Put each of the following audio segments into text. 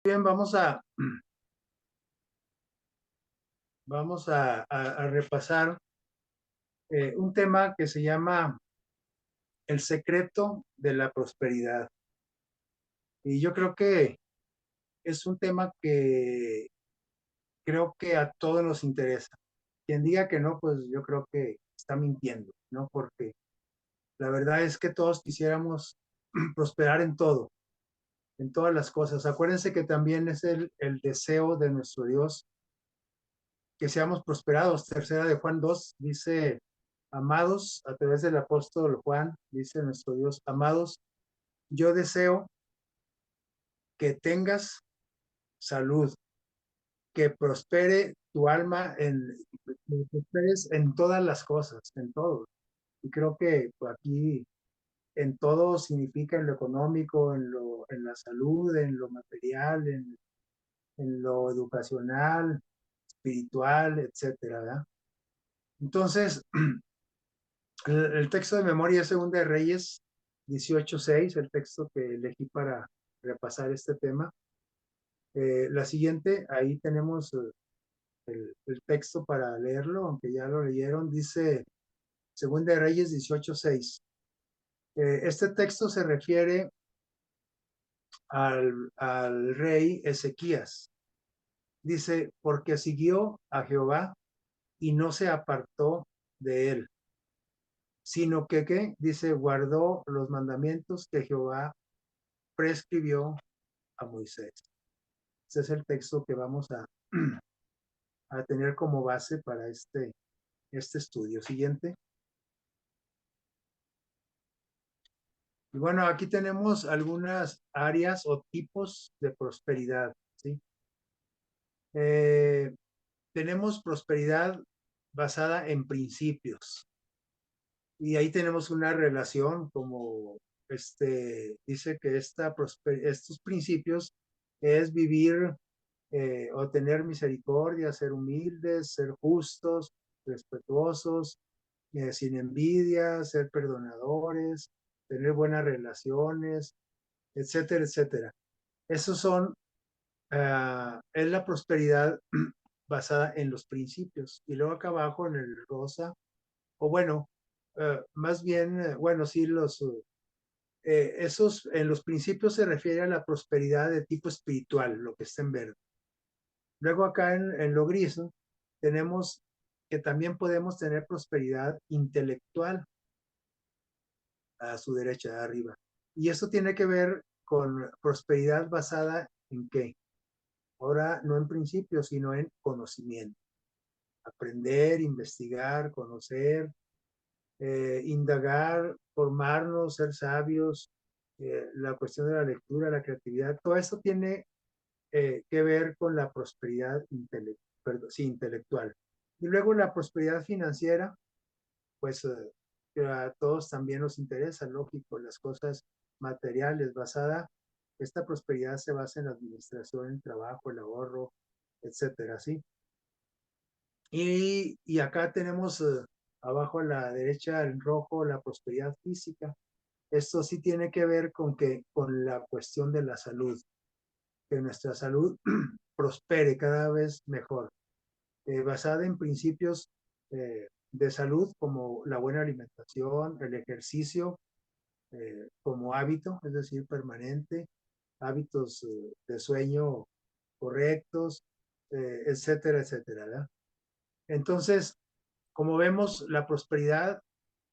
Bien, vamos a repasar un tema que se llama el secreto de la prosperidad. Y yo creo que es un tema que creo que a todos nos interesa. Quien diga que no, pues yo creo que está mintiendo, ¿no? Porque la verdad es que todos quisiéramos prosperar en todas las cosas. Acuérdense que también es el deseo de nuestro Dios que seamos prosperados. Tercera de Juan 2 dice, amados, a través del apóstol Juan, dice nuestro Dios, amados, yo deseo que tengas salud, que prospere tu alma, que prosperes en todas las cosas, en todo. Y creo que aquí en todo significa en lo económico, en la salud, en lo material, en lo educacional, espiritual, etcétera, ¿verdad? Entonces, el texto de memoria es Segunda de Reyes 18:6, el texto que elegí para repasar este tema. La siguiente, ahí tenemos el texto para leerlo, aunque ya lo leyeron, dice Segunda de Reyes 18:6. Este texto se refiere al rey Ezequías. Dice, porque siguió a Jehová y no se apartó de él, sino que, ¿qué? Dice, guardó los mandamientos que Jehová prescribió a Moisés. Ese es el texto que vamos a tener como base para este estudio. Siguiente. Y bueno, aquí tenemos algunas áreas o tipos de prosperidad, ¿sí? Eh, tenemos prosperidad basada en principios. Y ahí tenemos una relación como dice que estos principios es vivir o tener misericordia, ser humildes, ser justos, respetuosos, sin envidia, ser perdonadores, tener buenas relaciones, etcétera, etcétera. Esos son, es la prosperidad basada en los principios. Y luego acá abajo en el rosa, o bueno, más bien, bueno, sí, esos, en los principios se refiere a la prosperidad de tipo espiritual, lo que está en verde. Luego acá en lo gris, ¿no? Tenemos que también podemos tener prosperidad intelectual a su derecha, de arriba. Y esto tiene que ver con prosperidad basada en qué. Ahora no en principios, sino en conocimiento. Aprender, investigar, conocer, indagar, formarnos, ser sabios, la cuestión de la lectura, la creatividad, todo esto tiene que ver con la prosperidad sí, intelectual. Y luego la prosperidad financiera, pues que a todos también nos interesa, lógico, las cosas materiales esta prosperidad se basa en la administración, el trabajo, el ahorro, etcétera, ¿sí? Y acá tenemos abajo a la derecha en rojo la prosperidad física. Esto sí tiene que ver con la cuestión de la salud, que nuestra salud prospere cada vez mejor, basada en principios de salud como la buena alimentación, el ejercicio como hábito, es decir, permanente, hábitos de sueño correctos, etcétera, etcétera, ¿verdad? Entonces, como vemos, la prosperidad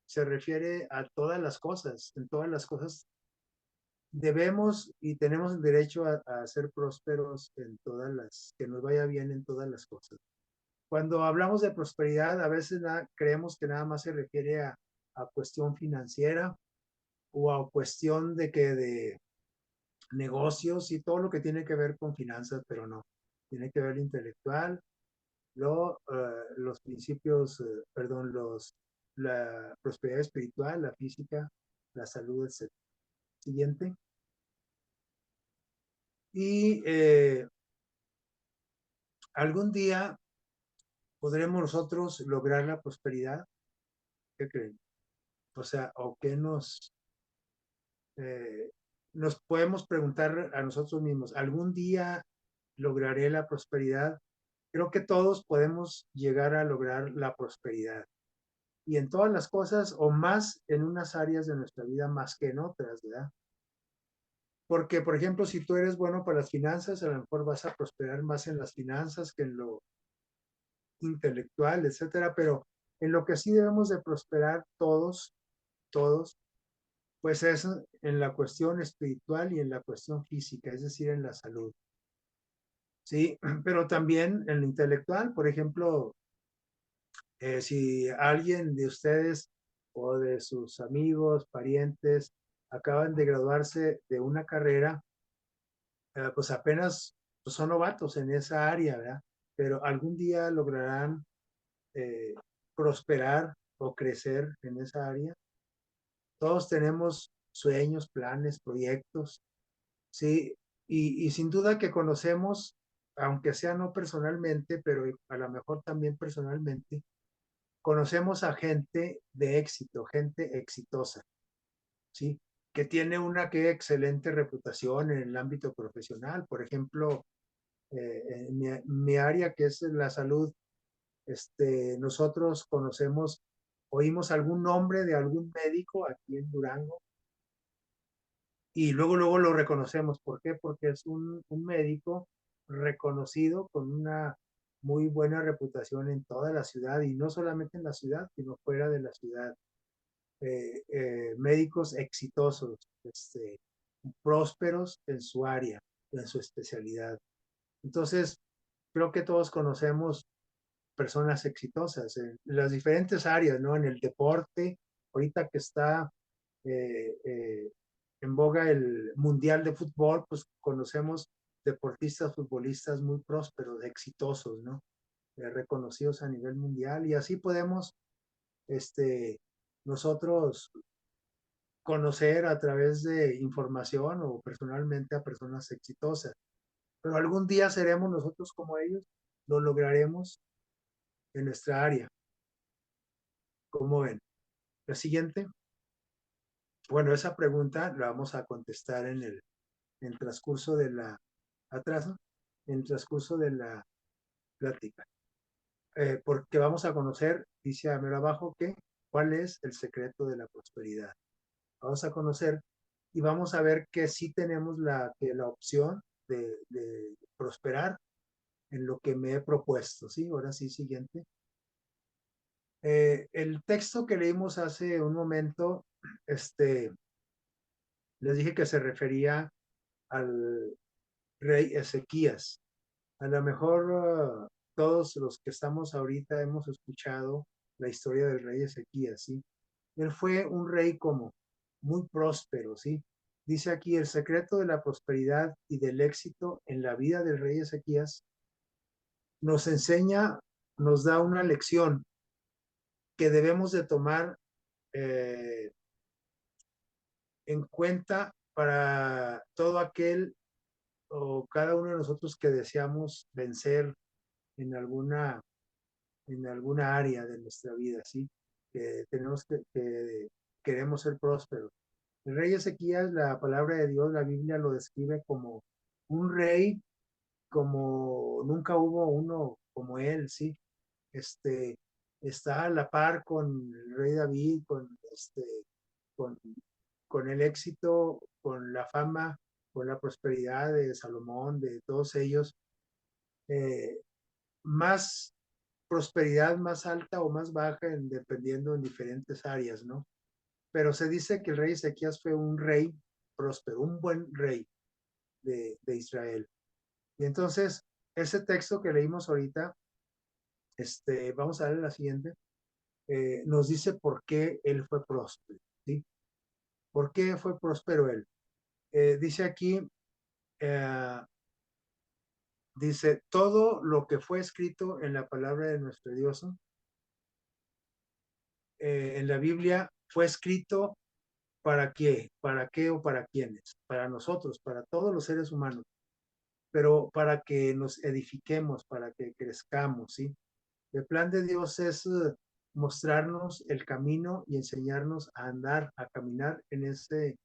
se refiere a todas las cosas, en todas las cosas debemos y tenemos el derecho a ser prósperos que nos vaya bien en todas las cosas. Cuando hablamos de prosperidad, a veces creemos que nada más se refiere a cuestión financiera o a cuestión de negocios y todo lo que tiene que ver con finanzas, pero no. Tiene que ver lo intelectual, los principios, perdón, la prosperidad espiritual, la física, la salud, etc. Siguiente. Y algún día podremos nosotros lograr la prosperidad. ¿Qué creen? O sea, o qué eh, nos podemos preguntar a nosotros mismos, ¿algún día lograré la prosperidad? Creo que todos podemos llegar a lograr la prosperidad. Y en todas las cosas, o más en unas áreas de nuestra vida más que en otras, ¿verdad? Porque, por ejemplo, si tú eres bueno para las finanzas, a lo mejor vas a prosperar más en las finanzas que en lo intelectual, etcétera, pero en lo que sí debemos de prosperar todos, pues es en la cuestión espiritual y en la cuestión física, es decir, en la salud. Sí, pero también en lo intelectual, por ejemplo, si alguien de ustedes o de sus amigos, parientes, acaban de graduarse de una carrera, pues apenas pues son novatos en esa área, ¿verdad? Pero algún día lograrán eh, prosperar o crecer en esa área. Todos tenemos sueños, planes, proyectos, ¿sí? Y sin duda que conocemos, aunque sea no personalmente, pero a lo mejor también personalmente, conocemos a gente de éxito, gente exitosa, ¿sí? Que tiene una que excelente reputación en el ámbito profesional. Por ejemplo, en mi área que es la salud, nosotros conocemos, oímos algún nombre de algún médico aquí en Durango y luego lo reconocemos. ¿Por qué? Porque es un médico reconocido con una muy buena reputación en toda la ciudad y no solamente en la ciudad, sino fuera de la ciudad. Médicos exitosos, prósperos en su área, en su especialidad. Entonces, creo que todos conocemos personas exitosas en las diferentes áreas, ¿no? En el deporte, ahorita que está en boga el Mundial de Fútbol, pues conocemos deportistas, futbolistas muy prósperos, exitosos, ¿no? Reconocidos a nivel mundial y así podemos nosotros conocer a través de información o personalmente a personas exitosas. Pero algún día seremos nosotros como ellos, lo lograremos en nuestra área. ¿Cómo ven? La siguiente. Bueno, esa pregunta la vamos a contestar en el transcurso de la atraso, en el transcurso de la plática. Porque vamos a conocer, dice a mero abajo, que cuál es el secreto de la prosperidad. Vamos a conocer y vamos a ver que sí tenemos la opción de prosperar en lo que me he propuesto, ¿sí? Ahora sí, siguiente. El texto que leímos hace un momento, les dije que se refería al rey Ezequías. A lo mejor todos los que estamos ahorita hemos escuchado la historia del rey Ezequías, ¿sí? Él fue un rey como muy próspero, ¿sí? Dice aquí, el secreto de la prosperidad y del éxito en la vida del rey Ezequías nos enseña, nos da una lección que debemos de tomar eh, en cuenta para todo aquel o cada uno de nosotros que deseamos vencer en alguna área de nuestra vida, ¿sí? Que tenemos que queremos ser prósperos. El rey Ezequías, la palabra de Dios, la Biblia lo describe como un rey, como nunca hubo uno como él, ¿sí? Este, está a la par con el rey David, con, con el éxito, con la fama, con la prosperidad de Salomón, de todos ellos. Eh, más prosperidad más alta o más baja, dependiendo en diferentes áreas, ¿no? Pero se dice que el rey Ezequías fue un rey próspero, un buen rey de Israel. Y entonces, ese texto que leímos ahorita, vamos a ver la siguiente, nos dice por qué él fue próspero, ¿sí? ¿Por qué fue próspero él? Dice aquí, eh, dice, todo lo que fue escrito en la palabra de nuestro Dios, en la Biblia, fue escrito ¿para qué? ¿Para qué o para quiénes? Para nosotros, para todos los seres humanos, pero para que nos edifiquemos, para que crezcamos, ¿sí? El plan de Dios es mostrarnos el camino y enseñarnos a andar, a caminar en ese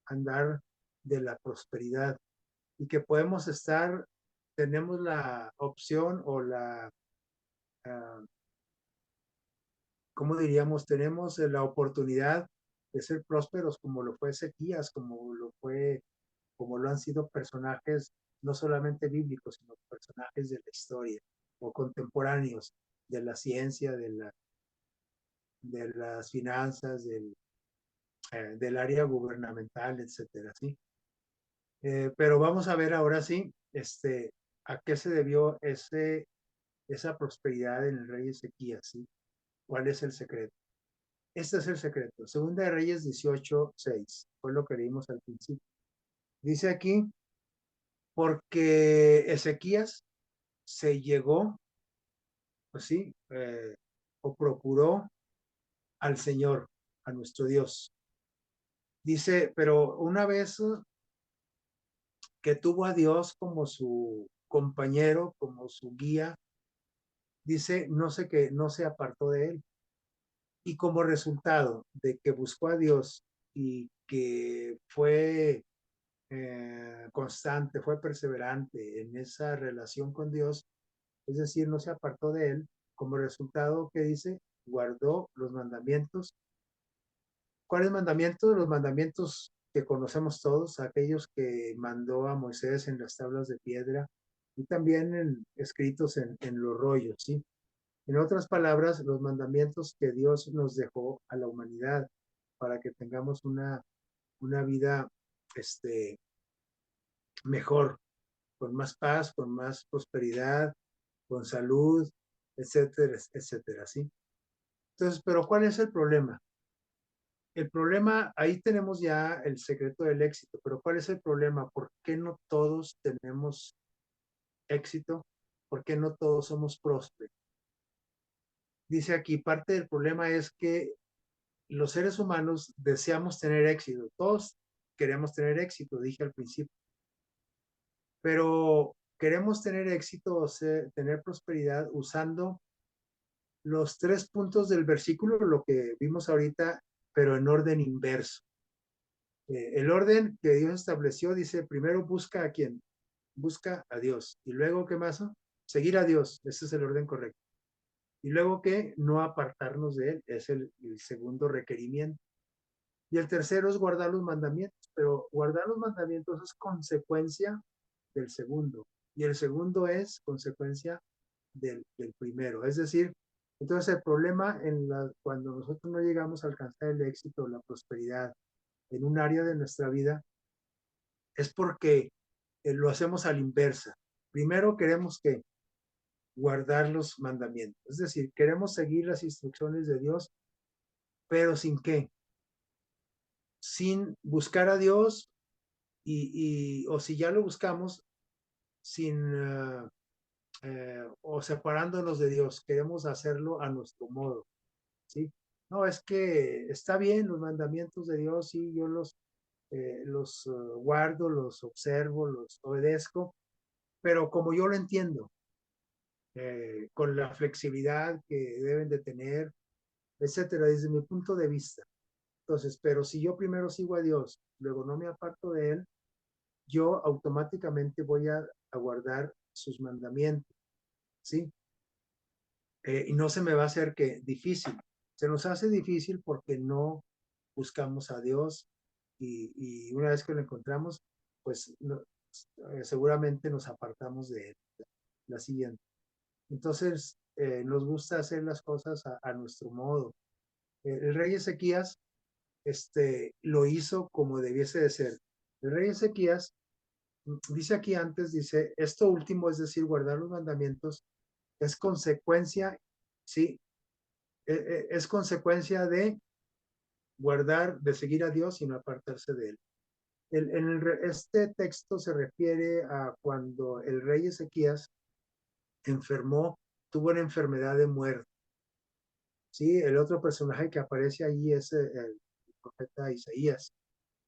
andar de la prosperidad y que podemos estar, tenemos la opción o la, uh, ¿cómo diríamos? Tenemos la oportunidad de ser prósperos como lo fue Ezequías, como lo han sido personajes no solamente bíblicos, sino personajes de la historia o contemporáneos de la ciencia, de las finanzas, del área gubernamental, etcétera, ¿sí? Pero vamos a ver ahora sí, a qué se debió esa prosperidad en el rey Ezequías, ¿sí? ¿Cuál es el secreto? Este es el secreto. Segunda de Reyes 18:6, fue lo que leímos al principio. Dice aquí, porque Ezequías se llegó, pues sí, o procuró al Señor, a nuestro Dios. Dice, pero una vez que tuvo a Dios como su compañero, como su guía, dice, no sé que no se apartó de él. Y como resultado de que buscó a Dios y que fue constante, fue perseverante en esa relación con Dios, es decir, no se apartó de él, como resultado que dice, guardó los mandamientos. ¿Cuáles mandamientos? Los mandamientos que conocemos todos, aquellos que mandó a Moisés en las tablas de piedra y también escritos en los rollos, ¿sí? En otras palabras, los mandamientos que Dios nos dejó a la humanidad para que tengamos una vida mejor, con más paz, con más prosperidad, con salud, etcétera, etcétera, ¿sí? Entonces, pero ¿cuál es el problema? El problema, ahí tenemos ya el secreto del éxito, pero ¿cuál es el problema? ¿Por qué no todos tenemos éxito? ¿Por qué no todos somos prósperos? Dice aquí, parte del problema es que los seres humanos deseamos tener éxito. Todos queremos tener éxito, dije al principio, pero queremos tener éxito o tener prosperidad usando los 3 puntos del versículo, lo que vimos ahorita, pero en orden inverso. El orden que Dios estableció dice, primero busca a quién, busca a Dios. Y luego, ¿qué más? Seguir a Dios, ese es el orden correcto. Y luego que no apartarnos de él, es el segundo requerimiento. Y el tercero es guardar los mandamientos, pero guardar los mandamientos es consecuencia del segundo. Y el segundo es consecuencia del primero. Es decir, entonces el problema cuando nosotros no llegamos a alcanzar el éxito, la prosperidad en un área de nuestra vida, es porque lo hacemos a la inversa. Primero queremos que guardar los mandamientos, es decir, queremos seguir las instrucciones de Dios, pero sin qué, sin buscar a Dios o si ya lo buscamos, sin o separándonos de Dios, queremos hacerlo a nuestro modo, ¿sí? No, es que está bien los mandamientos de Dios, sí, yo guardo, los observo, los obedezco, pero como yo lo entiendo, con la flexibilidad que deben de tener, etcétera, desde mi punto de vista. Entonces, pero si yo primero sigo a Dios, luego no me aparto de Él, yo automáticamente voy a guardar sus mandamientos, ¿sí? Y no se me va a hacer que difícil. Se nos hace difícil porque no buscamos a Dios y una vez que lo encontramos, pues seguramente nos apartamos de Él. La siguiente. Entonces, nos gusta hacer las cosas a nuestro modo. El rey Ezequías lo hizo como debiese de ser. El rey Ezequías dice aquí antes, dice, esto último, es decir, guardar los mandamientos, es consecuencia, sí, es consecuencia de guardar, de seguir a Dios y no apartarse de él. Este texto se refiere a cuando el rey Ezequías enfermó, tuvo una enfermedad de muerte. Sí, el otro personaje que aparece allí es el profeta Isaías.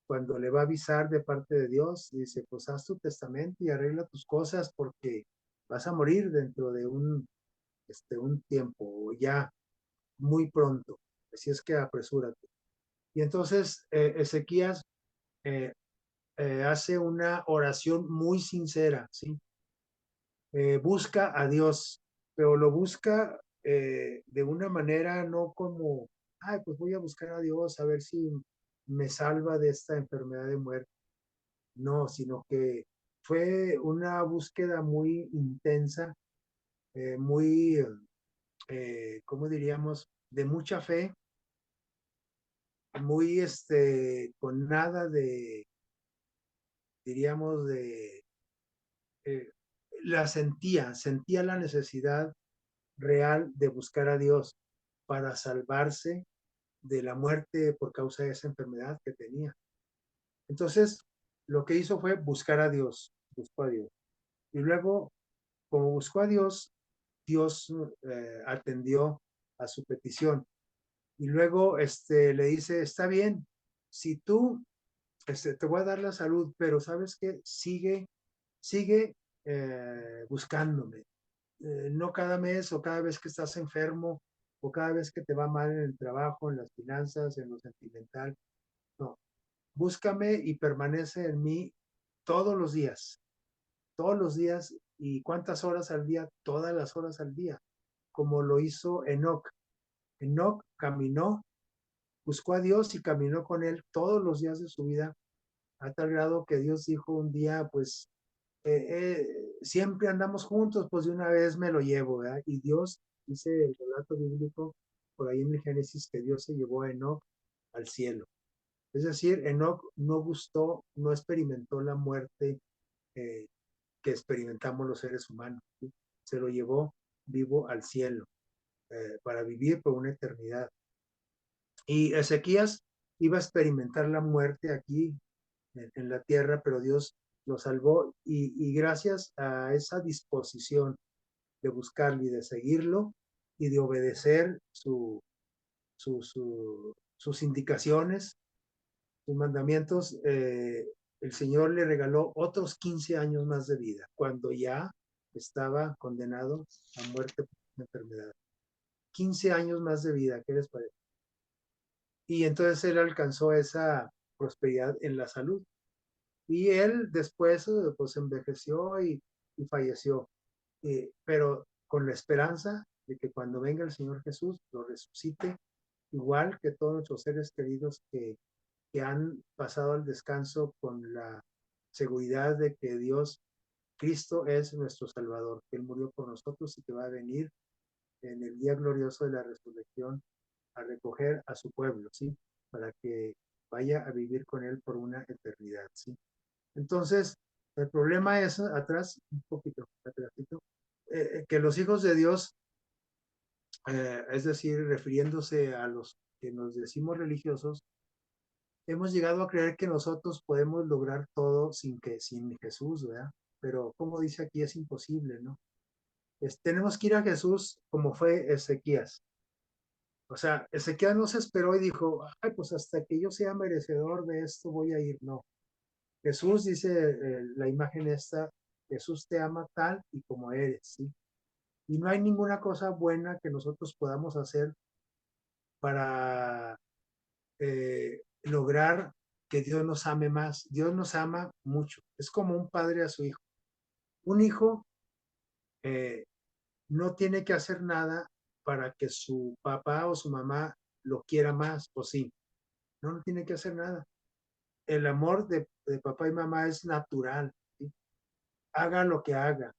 Cuando le va a avisar de parte de Dios, dice, pues haz tu testamento y arregla tus cosas porque vas a morir dentro de un tiempo o ya muy pronto. Así es que apresúrate. Y entonces Ezequías hace una oración muy sincera, ¿sí? Busca a Dios, pero lo busca de una manera no como, ay, pues voy a buscar a Dios a ver si me salva de esta enfermedad de muerte. No, sino que fue una búsqueda muy intensa, muy, ¿cómo diríamos? De mucha fe, muy, con nada de, diríamos, de, eh, sentía la necesidad real de buscar a Dios para salvarse de la muerte por causa de esa enfermedad que tenía. Entonces, lo que hizo fue buscar a Dios, buscó a Dios. Y luego, como buscó a Dios, Dios atendió a su petición. Y luego le dice, está bien, si tú, te voy a dar la salud, pero sabes que sigue buscándome. No cada mes o cada vez que estás enfermo o cada vez que te va mal en el trabajo, en las finanzas, en lo sentimental. No, búscame y permanece en mí todos los días, todos los días. ¿Y cuántas horas al día? Todas las horas al día, como lo hizo Enoc. Enoc caminó, buscó a Dios y caminó con él todos los días de su vida, a tal grado que Dios dijo un día, pues, siempre andamos juntos, pues de una vez me lo llevo, ¿verdad? Y Dios, dice el relato bíblico, por ahí en el Génesis, que Dios se llevó a Enoc al cielo. Es decir, Enoc no gustó, no experimentó la muerte eh, que experimentamos los seres humanos, ¿sí? Se lo llevó vivo al cielo, para vivir por una eternidad. Y Ezequías iba a experimentar la muerte aquí en la tierra, pero Dios lo salvó y gracias a esa disposición de buscarlo y de seguirlo y de obedecer sus indicaciones, sus mandamientos, el Señor le regaló otros 15 años más de vida, cuando ya estaba condenado a muerte por una enfermedad. 15 años más de vida, ¿qué les parece? Y entonces él alcanzó esa prosperidad en la salud. Y él después, pues envejeció y falleció, pero con la esperanza de que cuando venga el Señor Jesús lo resucite, igual que todos nuestros seres queridos que han pasado al descanso con la seguridad de que Dios, Cristo es nuestro Salvador, que Él murió por nosotros y que va a venir en el día glorioso de la resurrección a recoger a su pueblo, ¿sí? Para que vaya a vivir con Él por una eternidad, ¿sí? Entonces, el problema es atrás, un poquito, atrásito, que los hijos de Dios, es decir, refiriéndose a los que nos decimos religiosos, hemos llegado a creer que nosotros podemos lograr todo sin Jesús, ¿verdad? Pero como dice aquí, es imposible, ¿no? Tenemos que ir a Jesús como fue Ezequías. O sea, Ezequías no se esperó y dijo, ay, pues hasta que yo sea merecedor de esto voy a ir. No. Jesús dice, la imagen esta, Jesús te ama tal y como eres, ¿sí? Y no hay ninguna cosa buena que nosotros podamos hacer para lograr que Dios nos ame más. Dios nos ama mucho. Es como un padre a su hijo. Un hijo eh, no tiene que hacer nada para que su papá o su mamá lo quiera más, o sí. No, no tiene que hacer nada. El amor de papá y mamá es natural, ¿sí? Haga lo que haga.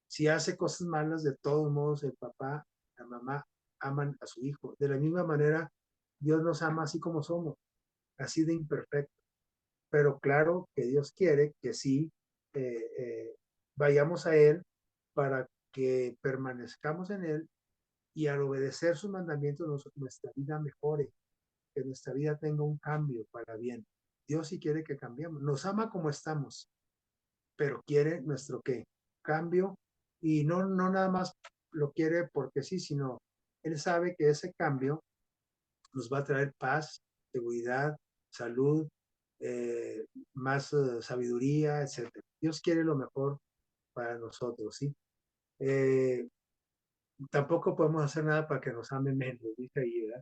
Si hace cosas malas, de todos modos, el papá, la mamá aman a su hijo. De la misma manera, Dios nos ama así como somos, así de imperfecto. Pero claro que Dios quiere que sí eh, eh, vayamos a Él para que permanezcamos en Él y al obedecer sus mandamientos nuestra vida mejore, que nuestra vida tenga un cambio para bien. Dios sí quiere que cambiemos. Nos ama como estamos, pero quiere nuestro qué? Cambio, y no nada más lo quiere porque sí, sino Él sabe que ese cambio nos va a traer paz, seguridad, salud, eh, más sabiduría, etcétera. Dios quiere lo mejor para nosotros, ¿sí? Eh, Tampoco podemos hacer nada para que nos ame menos, dice ahí, ¿verdad?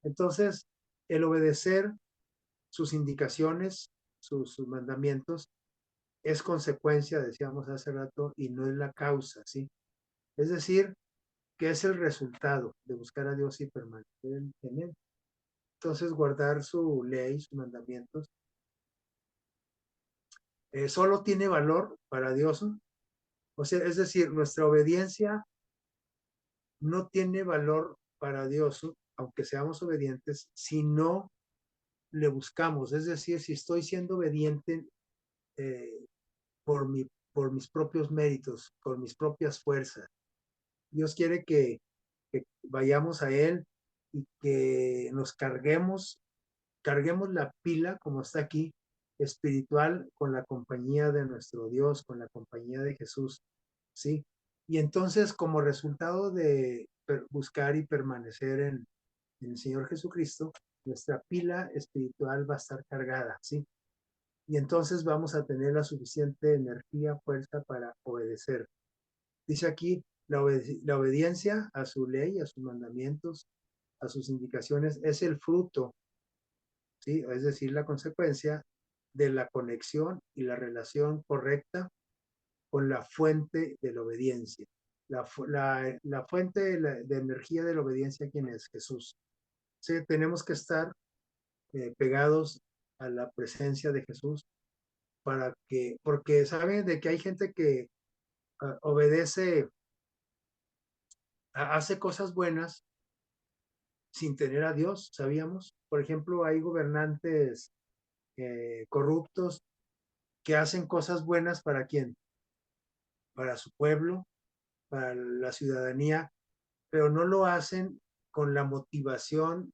Entonces, el obedecer sus indicaciones sus mandamientos, es consecuencia, decíamos hace rato, y no es la causa, ¿sí? Es decir, que es el resultado de buscar a Dios y permanecer en Él. Entonces, guardar su ley, sus mandamientos, solo tiene valor para Dios. O sea, es decir, nuestra obediencia no tiene valor para Dios, aunque seamos obedientes, si no le buscamos. Es decir, si estoy siendo obediente eh, por mis propios méritos, por mis propias fuerzas. Dios quiere que vayamos a Él y que nos carguemos la pila, como está aquí, espiritual, con la compañía de nuestro Dios, con la compañía de Jesús, ¿sí? Y entonces, como resultado de buscar y permanecer en el Señor Jesucristo, nuestra pila espiritual va a estar cargada, ¿sí? Y entonces vamos a tener la suficiente energía, fuerza para obedecer. Dice aquí, la obediencia a su ley, a sus mandamientos, a sus indicaciones, es el fruto, ¿sí? Es decir, la consecuencia de la conexión y la relación correcta con la fuente de la obediencia. La fuente de energía de la obediencia, ¿quién es? Jesús. Sí, tenemos que estar pegados a la presencia de Jesús porque saben de que hay gente que obedece, hace cosas buenas sin tener a Dios, ¿sabíamos? Por ejemplo, hay gobernantes corruptos que hacen cosas buenas para quién, para su pueblo, para la ciudadanía, pero no lo hacen con la motivación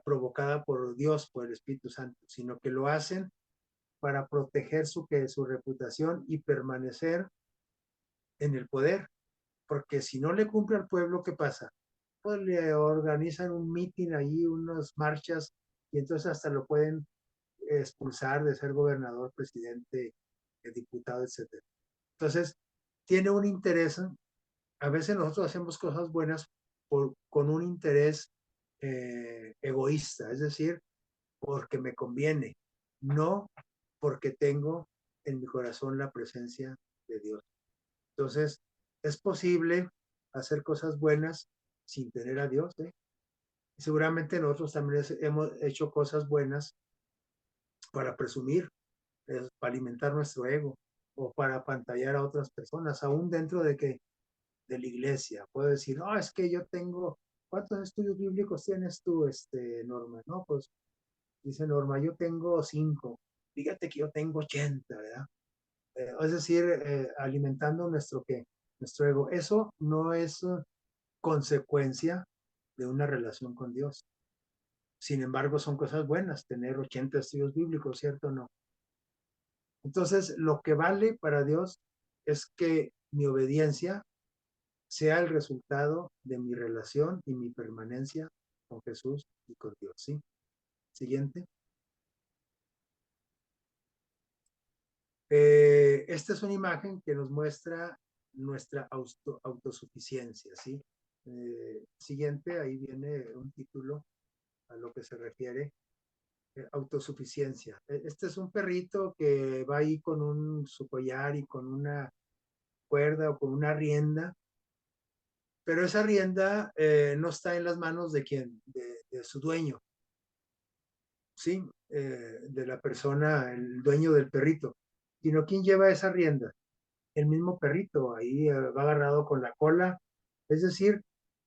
provocada por Dios, por el Espíritu Santo, sino que lo hacen para proteger su reputación y permanecer en el poder, porque si no le cumple al pueblo, ¿qué pasa? Pues le organizan un mitin ahí, unas marchas, y entonces hasta lo pueden expulsar de ser gobernador, presidente, diputado, etcétera. Entonces, tiene un interés. A veces nosotros hacemos cosas buenas con un interés egoísta, es decir, porque me conviene, no porque tengo en mi corazón la presencia de Dios. Entonces, es posible hacer cosas buenas sin tener a Dios, ¿eh? Seguramente nosotros también hemos hecho cosas buenas para presumir, para alimentar nuestro ego o para pantallar a otras personas, aún dentro de la iglesia. Puedo decir, no, es que yo tengo, ¿cuántos estudios bíblicos tienes tú, Norma? No, pues dice Norma, yo tengo 5. Fíjate que yo tengo 80, ¿verdad? Es decir, alimentando nuestro ego. Eso no es consecuencia de una relación con Dios. Sin embargo, son cosas buenas tener 80 estudios bíblicos, ¿cierto o no? Entonces, lo que vale para Dios es que mi obediencia sea el resultado de mi relación y mi permanencia con Jesús y con Dios, ¿sí? Siguiente. Esta es una imagen que nos muestra nuestra autosuficiencia, ¿sí? Siguiente, ahí viene un título a lo que se refiere, autosuficiencia. Este es un perrito que va ahí con su collar y con una cuerda o con una rienda, pero esa rienda no está en las manos de quien, de su dueño, ¿sí? De la persona, el dueño del perrito, sino quien lleva esa rienda, el mismo perrito, ahí va agarrado con la cola, es decir,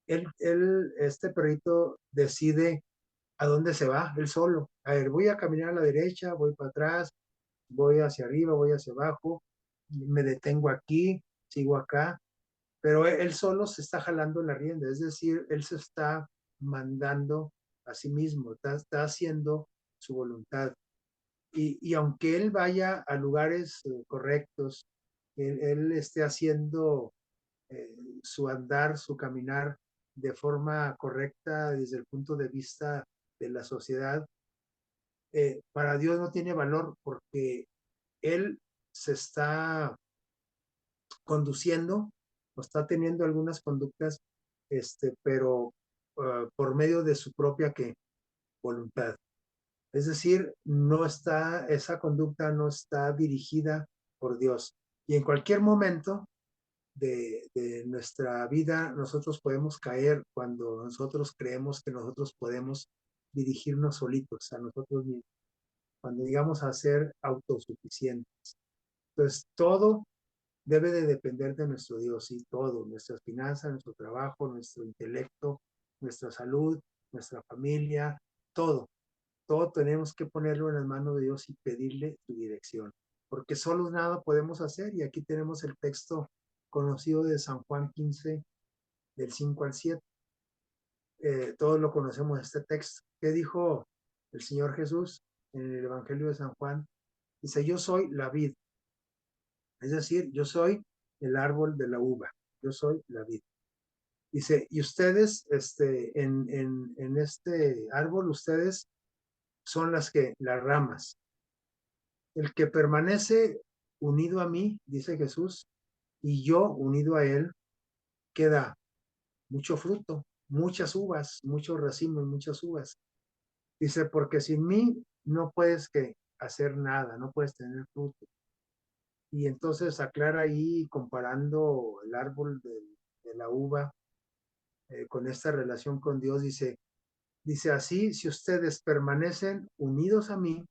este perrito decide a dónde se va, él solo. A ver, voy a caminar a la derecha, voy para atrás, voy hacia arriba, voy hacia abajo, me detengo aquí, sigo acá, pero él solo se está jalando la rienda, es decir, él se está mandando a sí mismo, está haciendo su voluntad. Y aunque él vaya a lugares correctos, él esté haciendo eh, su andar, su caminar de forma correcta desde el punto de vista de la sociedad, para Dios no tiene valor porque él se está conduciendo o está teniendo algunas conductas, pero por medio de su propia voluntad. Es decir, no está, esa conducta no está dirigida por Dios. Y en cualquier momento de nuestra vida, nosotros podemos caer cuando nosotros creemos que nosotros podemos dirigirnos solitos a nosotros mismos, cuando llegamos a ser autosuficientes. Entonces, todo debe de depender de nuestro Dios, y todo, nuestras finanzas, nuestro trabajo, nuestro intelecto, nuestra salud, nuestra familia, todo, todo tenemos que ponerlo en las manos de Dios y pedirle su dirección, porque solos nada podemos hacer. Y aquí tenemos el texto conocido de San Juan 15, del 5 al 7. Todos lo conocemos, este texto. ¿Qué dijo el Señor Jesús en el Evangelio de San Juan? Dice, yo soy la vid, es decir, yo soy el árbol de la uva, yo soy la vid. Dice, y ustedes, en este árbol, ustedes son las ramas. El que permanece unido a mí, dice Jesús, y yo unido a él, queda mucho fruto, muchas uvas, muchos racimos, muchas uvas. Dice, porque sin mí no puedes que hacer nada, no puedes tener fruto. Y entonces aclara ahí comparando el árbol de la uva con esta relación con Dios. Dice así, si ustedes permanecen unidos a mí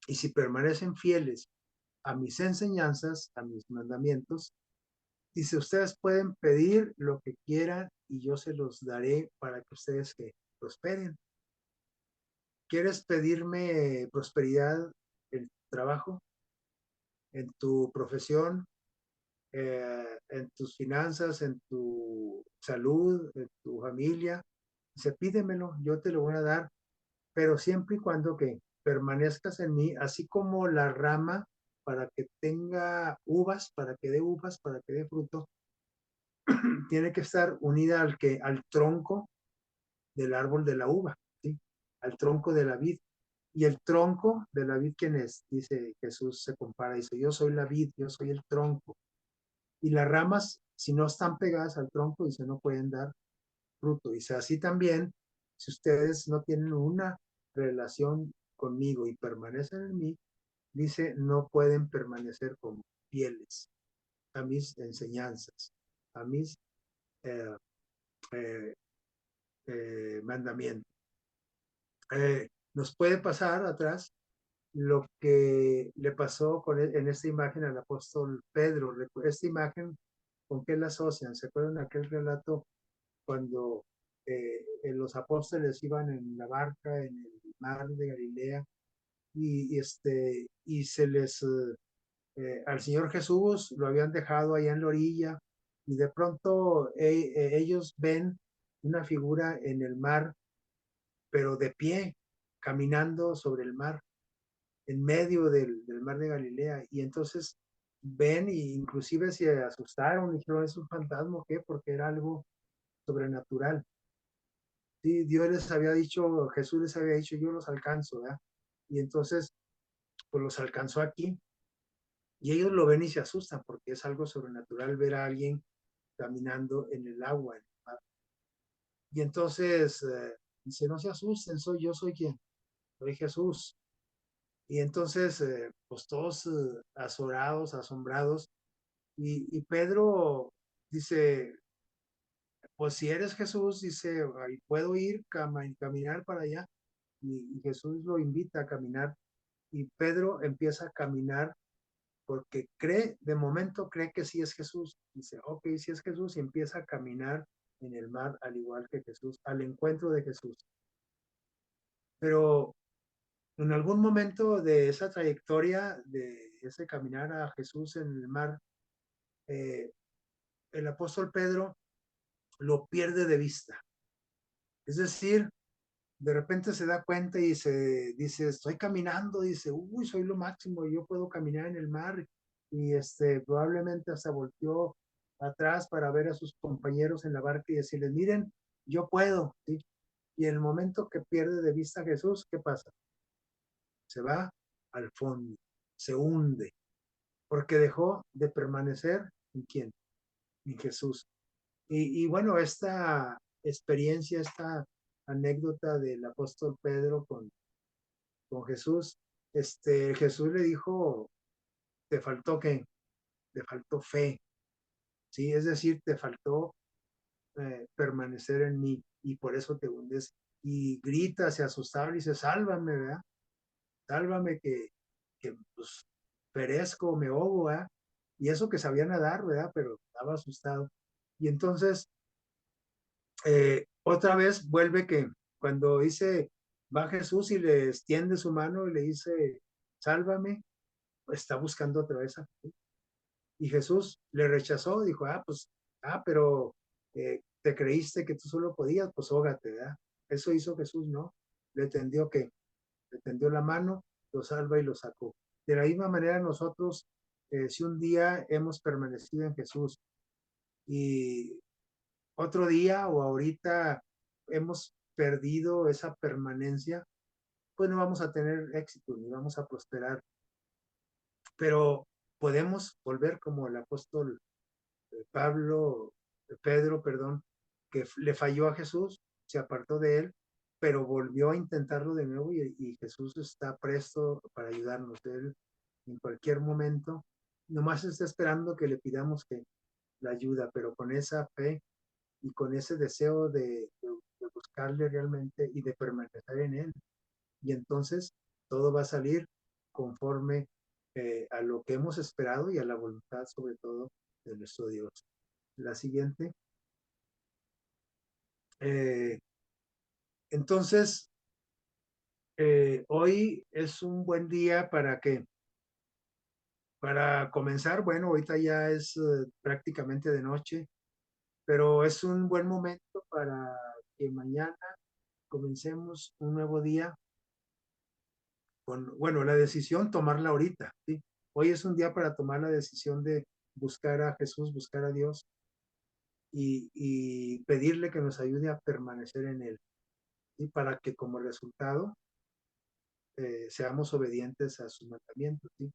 y si permanecen fieles a mis enseñanzas, a mis mandamientos, dice, ustedes pueden pedir lo que quieran y yo se los daré para que ustedes que prosperen. ¿Quieres pedirme prosperidad en tu trabajo, en tu profesión, en tus finanzas, en tu salud, en tu familia? Dice, pídemelo, yo te lo voy a dar, pero siempre y cuando que permanezcas en mí, así como la rama para que tenga uvas, para que dé uvas, para que dé fruto, tiene que estar unida al tronco del árbol de la uva, ¿sí? Al tronco de la vid. Y el tronco de la vid, ¿quién es? Dice Jesús, se compara, dice, yo soy la vid, yo soy el tronco. Y las ramas, si no están pegadas al tronco, dice, no pueden dar fruto. Dice, así también, si ustedes no tienen una relación conmigo y permanecen en mí, dice, no pueden permanecer como fieles a mis enseñanzas, a mis eh, eh, mandamientos. Nos puede pasar atrás lo que le pasó en esta imagen al apóstol Pedro. Esta imagen, ¿con qué la asocian? ¿Se acuerdan aquel relato cuando los apóstoles iban en la barca en el mar de Galilea y se les, al Señor Jesús lo habían dejado allá en la orilla y de pronto ellos ven una figura en el mar, pero de pie, caminando sobre el mar, en medio del mar de Galilea. Y entonces ven e inclusive se asustaron, dijeron, ¿es un fantasma o qué? Porque era algo sobrenatural. Sí, Dios les había dicho, Jesús les había dicho, yo los alcanzo, ¿verdad? Y entonces, pues los alcanzó aquí. Y ellos lo ven y se asustan porque es algo sobrenatural ver a alguien caminando en el agua, en el mar. Y entonces dice, no se asusten, soy yo, soy quien, soy Jesús. Y entonces, pues todos azorados, asombrados. Y Pedro dice, pues si eres Jesús, dice, puedo ir, caminar para allá. Y Jesús lo invita a caminar. Y Pedro empieza a caminar porque cree, de momento cree que sí es Jesús. Dice, ok, sí es Jesús, y empieza a caminar en el mar al igual que Jesús, al encuentro de Jesús. Pero en algún momento de esa trayectoria, de ese caminar a Jesús en el mar, eh, el apóstol Pedro lo pierde de vista. Es decir, de repente se da cuenta y se dice, estoy caminando, dice, uy, soy lo máximo, yo puedo caminar en el mar. Y probablemente hasta volteó atrás para ver a sus compañeros en la barca y decirles, miren, yo puedo, ¿sí? Y en el momento que pierde de vista a Jesús, ¿qué pasa? Se va al fondo, se hunde, porque dejó de permanecer en quién, en Jesús. Y bueno, esta experiencia, esta anécdota del apóstol Pedro con Jesús, Jesús le dijo, te faltó qué, te faltó fe, ¿sí? Es decir, te faltó permanecer en mí y por eso te hundes y gritas, se asustaron y dice, sálvame, ¿verdad? Sálvame que pues, perezco, me ahogo, ¿verdad? Y eso que sabía nadar, ¿verdad? Pero estaba asustado. Y entonces, otra vez vuelve que cuando dice, va Jesús y le extiende su mano y le dice, sálvame, está buscando otra vez a Jesús. Y Jesús le rechazó, dijo, pues, pero te creíste que tú solo podías, pues hógate, ¿verdad? Eso hizo Jesús, ¿no? Le tendió la mano, lo salva y lo sacó. De la misma manera nosotros, si un día hemos permanecido en Jesús y otro día o ahorita hemos perdido esa permanencia, pues no vamos a tener éxito ni vamos a prosperar. Pero podemos volver como el apóstol Pablo, Pedro, perdón, que le falló a Jesús, se apartó de él, pero volvió a intentarlo de nuevo y Jesús está presto para ayudarnos. Él en cualquier momento, nomás está esperando que le pidamos que la ayuda, pero con esa fe y con ese deseo de buscarle realmente y de permanecer en él. Y entonces todo va a salir conforme a lo que hemos esperado y a la voluntad sobre todo de nuestro Dios. La siguiente. Eh, entonces, hoy es un buen día para comenzar. Bueno, ahorita ya es prácticamente de noche, pero es un buen momento para que mañana comencemos un nuevo día con, bueno, la decisión, tomarla ahorita, ¿sí? Hoy es un día para tomar la decisión de buscar a Jesús, buscar a Dios y pedirle que nos ayude a permanecer en Él, y para que como resultado seamos obedientes a sus mandamientos, ¿sí?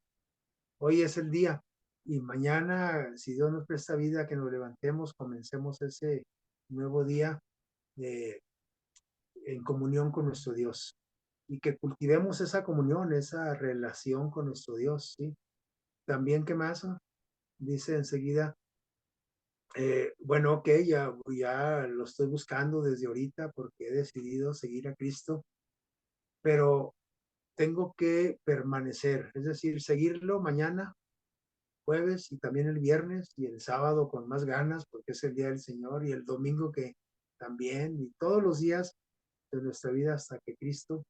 Hoy es el día y mañana, si Dios nos presta vida, que nos levantemos, comencemos ese nuevo día eh, en comunión con nuestro Dios y que cultivemos esa comunión, esa relación con nuestro Dios, ¿sí? También, ¿qué más? Dice enseguida, bueno, ok, ya lo estoy buscando desde ahorita porque he decidido seguir a Cristo, pero tengo que permanecer, es decir, seguirlo mañana, jueves y también el viernes y el sábado con más ganas porque es el día del Señor y el domingo que también y todos los días de nuestra vida hasta que Cristo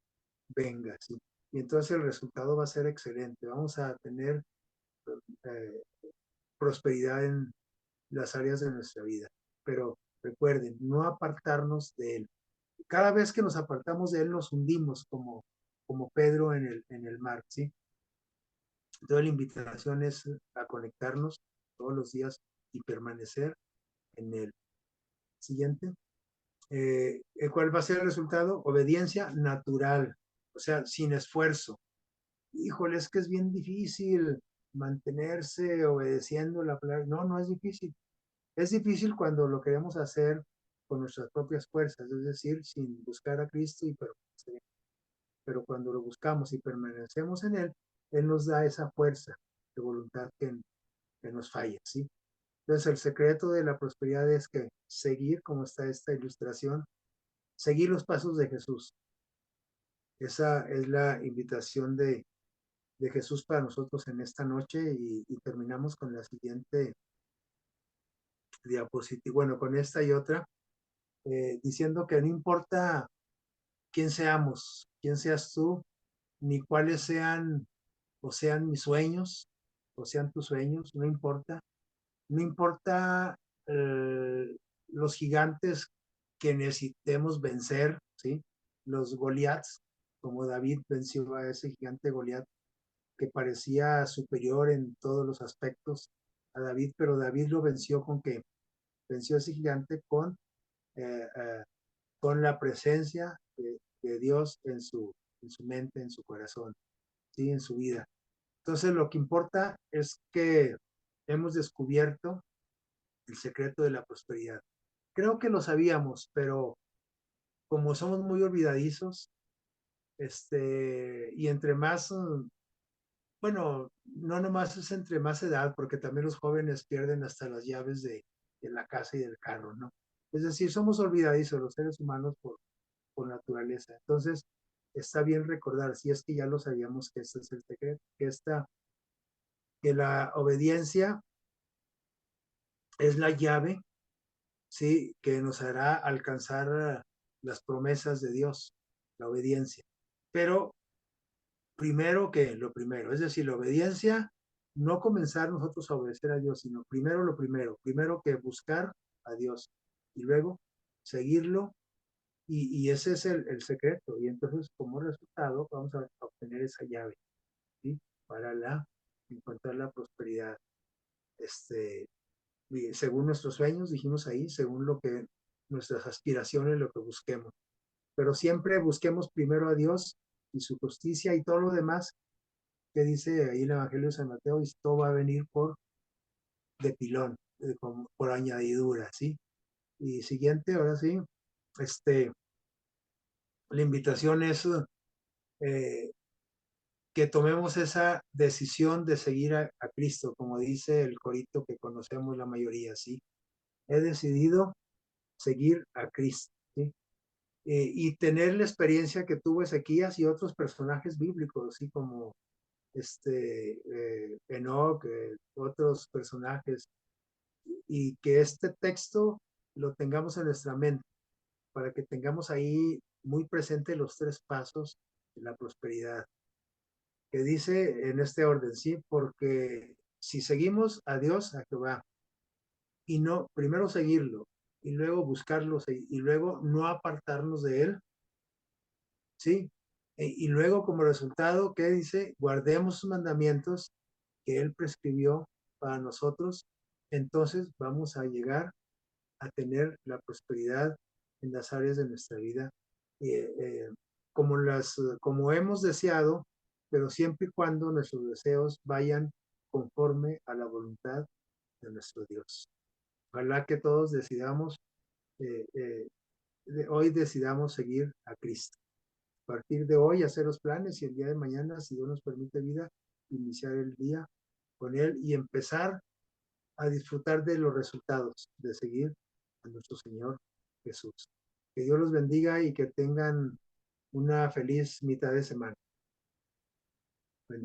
venga, ¿sí? Y entonces el resultado va a ser excelente. Vamos a tener eh, prosperidad en las áreas de nuestra vida. Pero recuerden, no apartarnos de Él. Cada vez que nos apartamos de Él nos hundimos como Pedro en el mar, ¿sí? Entonces la invitación es a conectarnos todos los días y permanecer en el siguiente. ¿Cuál va a ser el resultado? Obediencia natural, o sea, sin esfuerzo. Híjole, es que es bien difícil mantenerse obedeciendo la palabra. No, no es difícil. Es difícil cuando lo queremos hacer con nuestras propias fuerzas, es decir, sin buscar a Cristo y permanecer. Pero cuando lo buscamos y permanecemos en Él, Él nos da esa fuerza de voluntad que nos falla, ¿sí? Entonces, el secreto de la prosperidad es que seguir, como está esta ilustración, seguir los pasos de Jesús. Esa es la invitación de Jesús para nosotros en esta noche y terminamos con la siguiente diapositiva, bueno, con esta y otra, diciendo que no importa quién seamos, quién seas tú, ni cuáles sean o sean mis sueños, o sean tus sueños, no importa. No importa los gigantes que necesitemos vencer, ¿sí? Los Goliaths, como David venció a ese gigante Goliat que parecía superior en todos los aspectos a David, pero David lo venció con que venció a ese gigante con la presencia de Dios en su mente, en su corazón, ¿sí? En su vida. Entonces lo que importa es que hemos descubierto el secreto de la prosperidad. Creo que lo sabíamos, pero como somos muy olvidadizos, Y entre más, bueno, no nomás es entre más edad, porque también los jóvenes pierden hasta las llaves de la casa y del carro, ¿no? Es decir, somos olvidadizos los seres humanos por naturaleza. Entonces, está bien recordar, si es que ya lo sabíamos, que este es el secreto, que la obediencia es la llave, ¿sí? Que nos hará alcanzar las promesas de Dios, la obediencia. Pero primero que lo primero, es decir, la obediencia, no comenzar nosotros a obedecer a Dios, sino primero lo primero que buscar a Dios y luego seguirlo, y ese es el secreto. Y entonces, como resultado, vamos a obtener esa llave, ¿sí? Para encontrar la prosperidad. Este, Según nuestros sueños, dijimos ahí, según lo que nuestras aspiraciones, lo que busquemos. Pero siempre busquemos primero a Dios y su justicia, y todo lo demás que dice ahí el Evangelio de San Mateo, y todo va a venir de pilón, por añadidura, ¿sí? Y siguiente, ahora sí, este, la invitación es eh, que tomemos esa decisión de seguir a Cristo, como dice el corito que conocemos la mayoría, ¿sí? He decidido seguir a Cristo, ¿sí? Y tener la experiencia que tuvo Ezequías y otros personajes bíblicos, así como Enoch, otros personajes, y que este texto lo tengamos en nuestra mente, para que tengamos ahí muy presente los tres pasos de la prosperidad, que dice en este orden, ¿sí? Porque si seguimos a Dios, a Jehová, y no, primero seguirlo, y luego buscarlo, y luego no apartarnos de él, ¿sí? Y luego como resultado, ¿qué dice? Guardemos sus mandamientos que él prescribió para nosotros, entonces vamos a llegar a tener la prosperidad en las áreas de nuestra vida, eh, eh, como hemos deseado, pero siempre y cuando nuestros deseos vayan conforme a la voluntad de nuestro Dios. Ojalá que todos decidamos, eh, eh, hoy decidamos seguir a Cristo. A partir de hoy, hacer los planes, y el día de mañana, si Dios nos permite vida, iniciar el día con Él y empezar a disfrutar de los resultados de seguir a nuestro Señor Jesús. Que Dios los bendiga y que tengan una feliz mitad de semana.